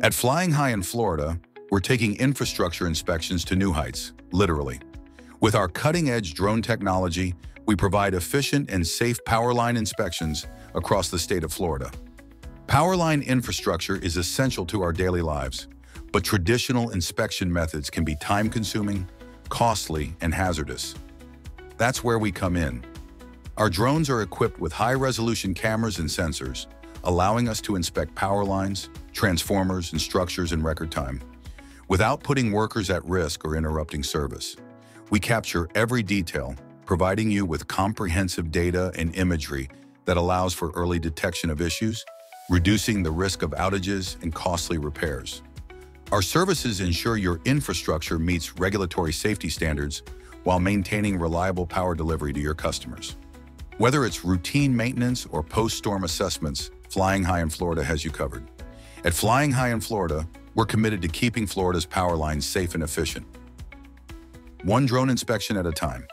At Flying High in Florida, we're taking infrastructure inspections to new heights, literally. With our cutting-edge drone technology, we provide efficient and safe powerline inspections across the state of Florida. Powerline infrastructure is essential to our daily lives, but traditional inspection methods can be time-consuming, costly, and hazardous. That's where we come in. Our drones are equipped with high-resolution cameras and sensors, allowing us to inspect power lines, transformers, and structures in record time, without putting workers at risk or interrupting service. We capture every detail, providing you with comprehensive data and imagery that allows for early detection of issues, reducing the risk of outages and costly repairs. Our services ensure your infrastructure meets regulatory safety standards while maintaining reliable power delivery to your customers. Whether it's routine maintenance or post-storm assessments, Flying High in Florida has you covered. At Flying High in Florida, we're committed to keeping Florida's power lines safe and efficient, one drone inspection at a time.